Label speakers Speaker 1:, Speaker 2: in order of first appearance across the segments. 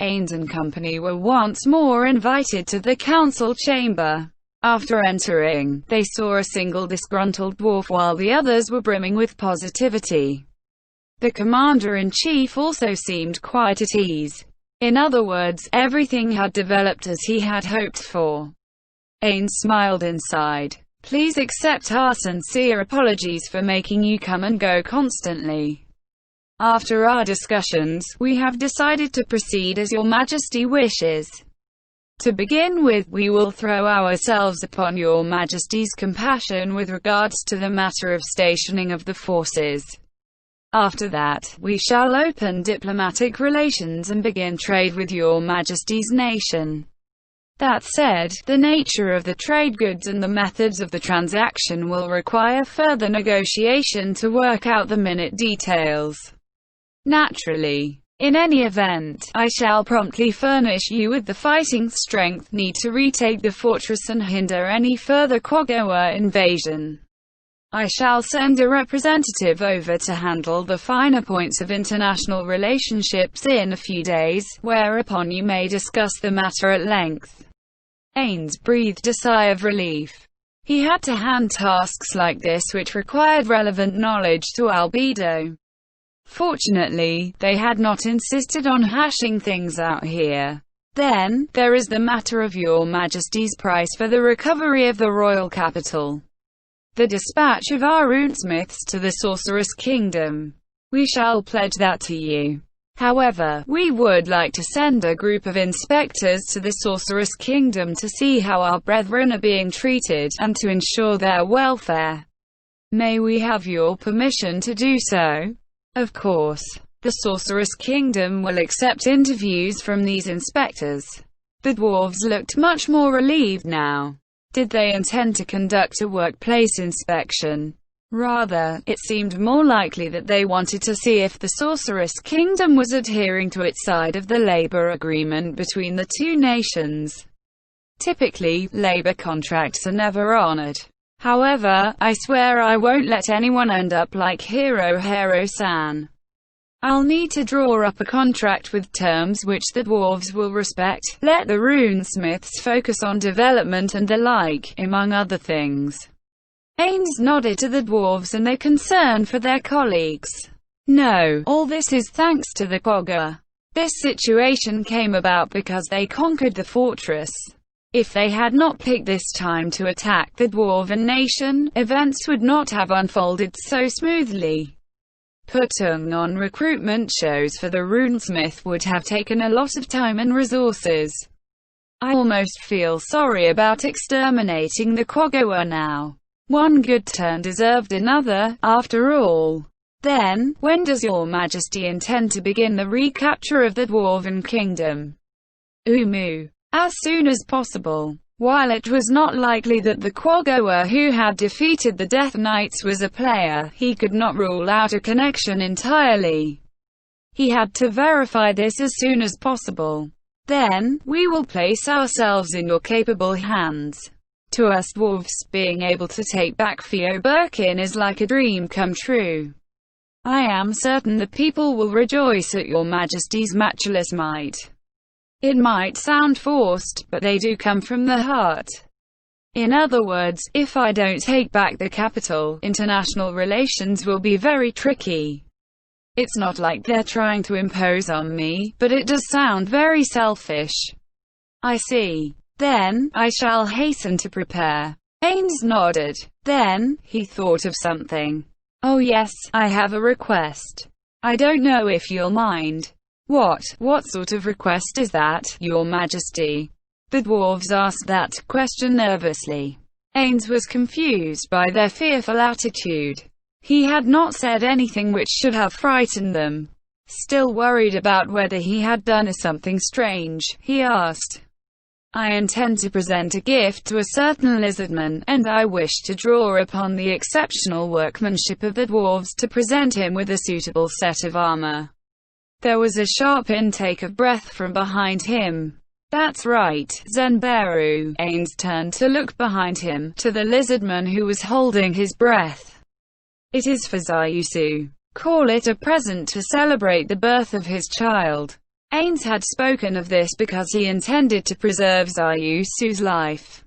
Speaker 1: Ains and company were once more invited to the council chamber. After entering, they saw a single disgruntled dwarf while the others were brimming with positivity. The commander-in-chief also seemed quite at ease. In other words, everything had developed as he had hoped for. Ains smiled inside. Please accept our sincere apologies for making you come and go constantly. After our discussions, we have decided to proceed as your majesty wishes. To begin with, we will throw ourselves upon your majesty's compassion with regards to the matter of stationing of the forces. After that, we shall open diplomatic relations and begin trade with your majesty's nation. That said, the nature of the trade goods and the methods of the transaction will require further negotiation to work out the minute details. Naturally. In any event, I shall promptly furnish you with the fighting strength needed to retake the fortress and hinder any further Kugane invasion. I shall send a representative over to handle the finer points of international relationships in a few days, whereupon you may discuss the matter at length. Ains breathed a sigh of relief. He had to hand tasks like this which required relevant knowledge to Albedo. Fortunately, they had not insisted on hashing things out here. Then, there is the matter of your majesty's price for the recovery of the royal capital. The dispatch of our runesmiths to the sorceress kingdom. We shall pledge that to you. However, we would like to send a group of inspectors to the sorceress kingdom to see how our brethren are being treated, and to ensure their welfare. May we have your permission to do so? Of course. The sorceress kingdom will accept interviews from these inspectors. The dwarves looked much more relieved now. Did they intend to conduct a workplace inspection? Rather, it seemed more likely that they wanted to see if the sorceress kingdom was adhering to its side of the labor agreement between the two nations. Typically, labor contracts are never honored. However, I swear I won't let anyone end up like Hero-san. I'll need to draw up a contract with terms which the dwarves will respect, let the runesmiths focus on development and the like, among other things. Ains nodded to the dwarves and their concern for their colleagues. No, all this is thanks to the Kugane. This situation came about because they conquered the fortress. If they had not picked this time to attack the dwarven nation, events would not have unfolded so smoothly. Putting on recruitment shows for the runesmith would have taken a lot of time and resources. I almost feel sorry about exterminating the Kugane now. One good turn deserved another, after all. Then, when does your majesty intend to begin the recapture of the dwarven kingdom? As soon as possible. While it was not likely that the Kugane who had defeated the Death Knights was a player, he could not rule out a connection entirely. He had to verify this as soon as possible. Then, we will place ourselves in your capable hands. To us dwarves, being able to take back Birkin is like a dream come true. I am certain the people will rejoice at your majesty's matchless might. It might sound forced, but they do come from the heart. In other words, if I don't take back the capital, international relations will be very tricky. It's not like they're trying to impose on me, but it does sound very selfish. I see. Then, I shall hasten to prepare. Ains nodded. Then, he thought of something. Oh yes, I have a request. I don't know if you'll mind. What sort of request is that, your majesty? The dwarves asked that question nervously. Ains was confused by their fearful attitude. He had not said anything which should have frightened them. Still worried about whether he had done something strange, he asked. I intend to present a gift to a certain lizardman, and I wish to draw upon the exceptional workmanship of the dwarves to present him with a suitable set of armor. There was a sharp intake of breath from behind him. That's right, Zenberu. Ains turned to look behind him, to the lizardman who was holding his breath. It is for Zayusu. Call it a present to celebrate the birth of his child. Ains had spoken of this because he intended to preserve Zayusu's life.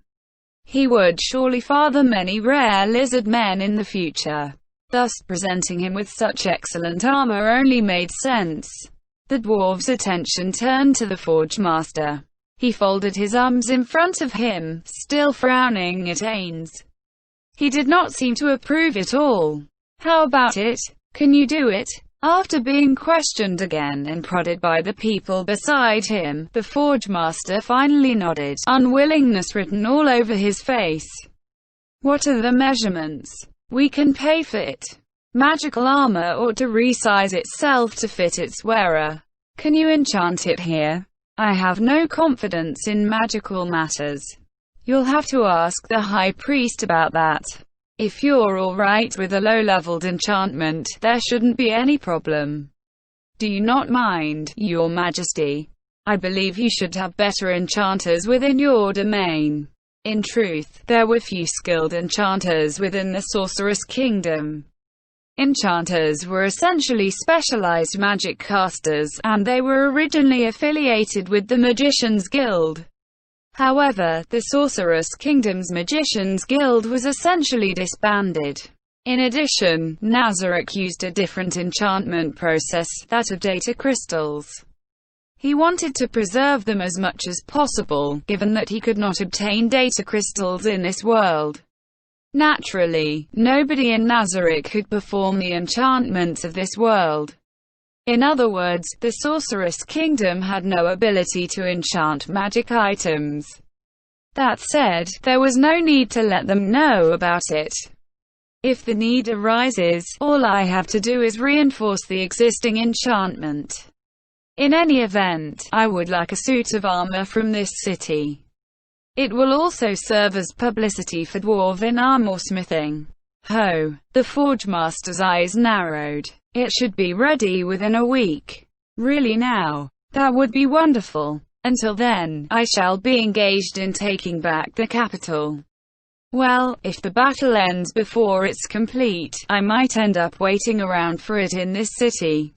Speaker 1: He would surely father many rare lizard men in the future. Thus, presenting him with such excellent armor only made sense. The dwarf's attention turned to the Forge Master. He folded his arms in front of him, still frowning at Ains. He did not seem to approve at all. "How about it? Can you do it?" After being questioned again and prodded by the people beside him, the Forge Master finally nodded, unwillingness written all over his face. "What are the measurements? We can pay for it. Magical armor ought to resize itself to fit its wearer. Can you enchant it here? I have no confidence in magical matters. You'll have to ask the High Priest about that. If you're alright with a low-leveled enchantment, there shouldn't be any problem. Do you not mind, Your Majesty? I believe you should have better enchanters within your domain." In truth, there were few skilled enchanters within the Sorceress Kingdom. Enchanters were essentially specialized magic casters, and they were originally affiliated with the Magicians Guild. However, the Sorceress Kingdom's Magicians Guild was essentially disbanded. In addition, Nazarick used a different enchantment process, that of data crystals. He wanted to preserve them as much as possible, given that he could not obtain data crystals in this world. Naturally, nobody in Nazarick could perform the enchantments of this world. In other words, the Sorceress Kingdom had no ability to enchant magic items. That said, there was no need to let them know about it. If the need arises, all I have to do is reinforce the existing enchantment. In any event, I would like a suit of armor from this city. It will also serve as publicity for dwarven armor smithing. Ho! The Forge Master's eyes narrowed. It should be ready within a week. Really now? That would be wonderful. Until then, I shall be engaged in taking back the capital. Well, if the battle ends before it's complete, I might end up waiting around for it in this city.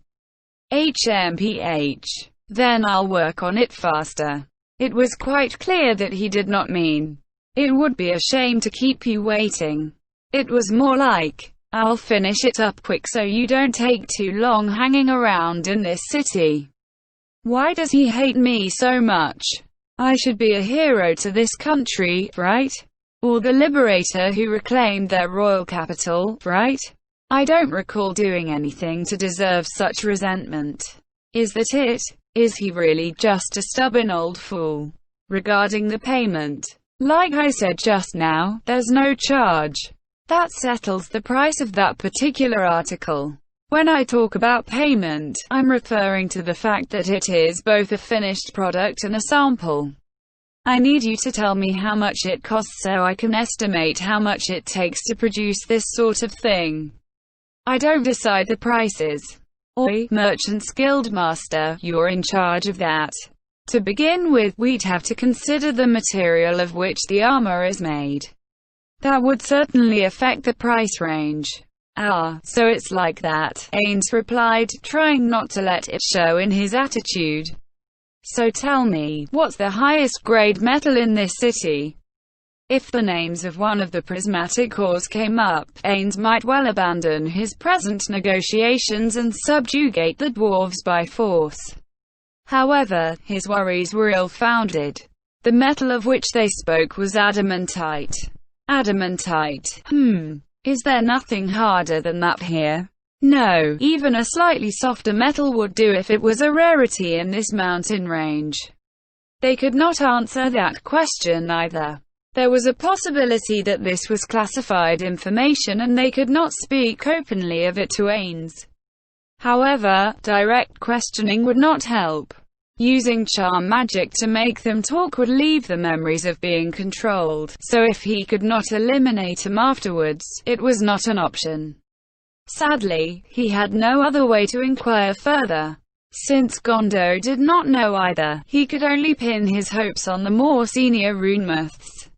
Speaker 1: HMPH. Then I'll work on it faster. It was quite clear that he did not mean, "It would be a shame to keep you waiting." It was more like, "I'll finish it up quick so you don't take too long hanging around in this city." Why does he hate me so much? I should be a hero to this country, right? Or the liberator who reclaimed their royal capital, right? I don't recall doing anything to deserve such resentment. Is that it? Is he really just a stubborn old fool? Regarding the payment, like I said just now, there's no charge. That settles the price of that particular article. When I talk about payment, I'm referring to the fact that it is both a finished product and a sample. I need you to tell me how much it costs so I can estimate how much it takes to produce this sort of thing. I don't decide the prices. Oi, Merchant's Guild Master, you're in charge of that. To begin with, we'd have to consider the material of which the armor is made. That would certainly affect the price range. Ah, so it's like that, Ains replied, trying not to let it show in his attitude. So tell me, what's the highest grade metal in this city? If the names of one of the prismatic ores came up, Ains might well abandon his present negotiations and subjugate the dwarves by force. However, his worries were ill-founded. The metal of which they spoke was adamantite. Adamantite. Is there nothing harder than that here? No, even a slightly softer metal would do if it was a rarity in this mountain range. They could not answer that question either. There was a possibility that this was classified information and they could not speak openly of it to Ains. However, direct questioning would not help. Using charm magic to make them talk would leave the memories of being controlled, so if he could not eliminate them afterwards, it was not an option. Sadly, he had no other way to inquire further. Since Gondo did not know either, he could only pin his hopes on the more senior runemyths.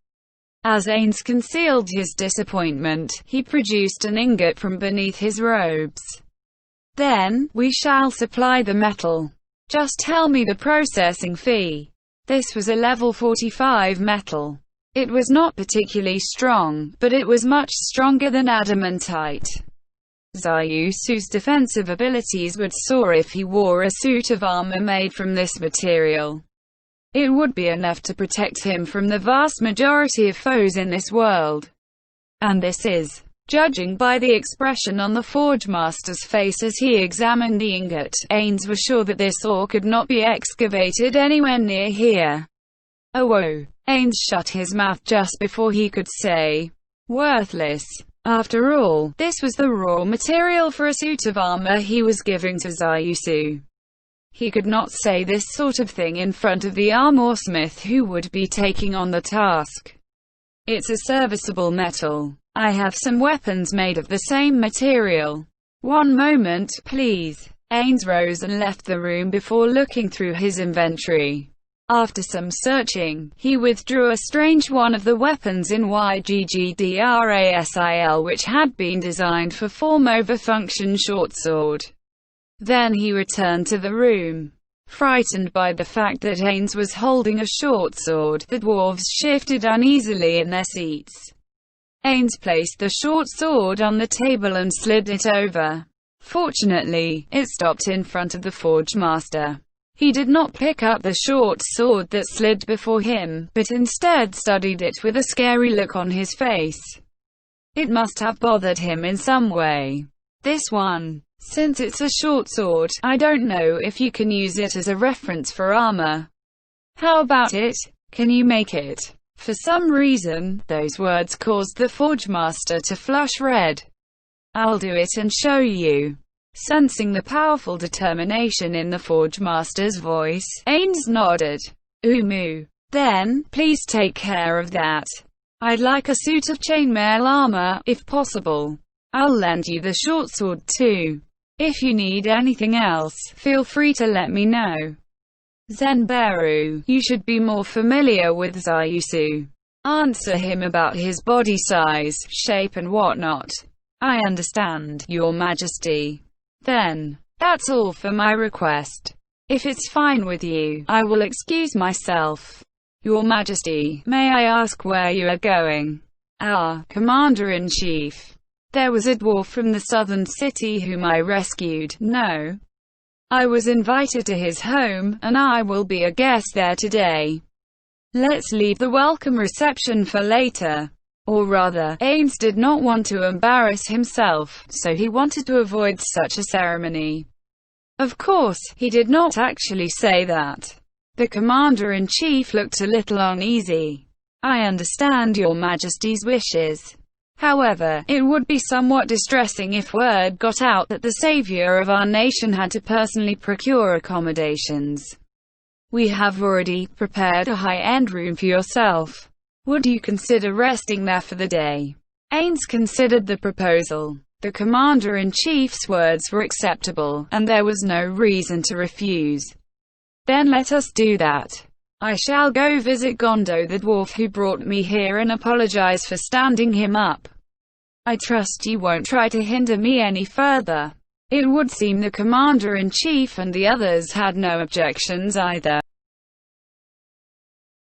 Speaker 1: As Ains concealed his disappointment, he produced an ingot from beneath his robes. Then, we shall supply the metal. Just tell me the processing fee. This was a level 45 metal. It was not particularly strong, but it was much stronger than adamantite. Zayusu's defensive abilities would soar if he wore a suit of armor made from this material. It would be enough to protect him from the vast majority of foes in this world. And this is, judging by the expression on the Forge Master's face as he examined the ingot, Ains was sure that this ore could not be excavated anywhere near here. Oh whoa. Ains shut his mouth just before he could say, worthless. After all, this was the raw material for a suit of armor he was giving to Zayusu. He could not say this sort of thing in front of the armorsmith who would be taking on the task. It's a serviceable metal. I have some weapons made of the same material. One moment, please. Ains rose and left the room before looking through his inventory. After some searching, he withdrew a strange one of the weapons in YGGDRASIL which had been designed for form over function shortsword. Then he returned to the room. Frightened by the fact that Ains was holding a shortsword, the dwarves shifted uneasily in their seats. Ains placed the shortsword on the table and slid it over. Fortunately, it stopped in front of the Forge Master. He did not pick up the short sword that slid before him, but instead studied it with a scary look on his face. It must have bothered him in some way. This one. Since it's a short sword, I don't know if you can use it as a reference for armor. How about it? Can you make it? For some reason, those words caused the Forge Master to flush red. I'll do it and show you. Sensing the powerful determination in the Forge Master's voice, Ains nodded. Umu. Then, please take care of that. I'd like a suit of chainmail armor, if possible. I'll lend you the short sword too. If you need anything else, feel free to let me know. Zenberu, you should be more familiar with Zayusu. Answer him about his body size, shape and whatnot. I understand, Your Majesty. Then, that's all for my request. If it's fine with you, I will excuse myself. Your Majesty, may I ask where you are going? Commander-in-Chief. There was a dwarf from the southern city whom I rescued. No. I was invited to his home, and I will be a guest there today. Let's leave the welcome reception for later. Or rather, Ains did not want to embarrass himself, so he wanted to avoid such a ceremony. Of course, he did not actually say that. The Commander-in-Chief looked a little uneasy. I understand Your Majesty's wishes. However, it would be somewhat distressing if word got out that the savior of our nation had to personally procure accommodations. We have already prepared a high-end room for yourself. Would you consider resting there for the day? Ains considered the proposal. The Commander-in-Chief's words were acceptable, and there was no reason to refuse. Then let us do that. I shall go visit Gondo the dwarf who brought me here and apologize for standing him up. I trust you won't try to hinder me any further. It would seem the Commander-in-Chief and the others had no objections either.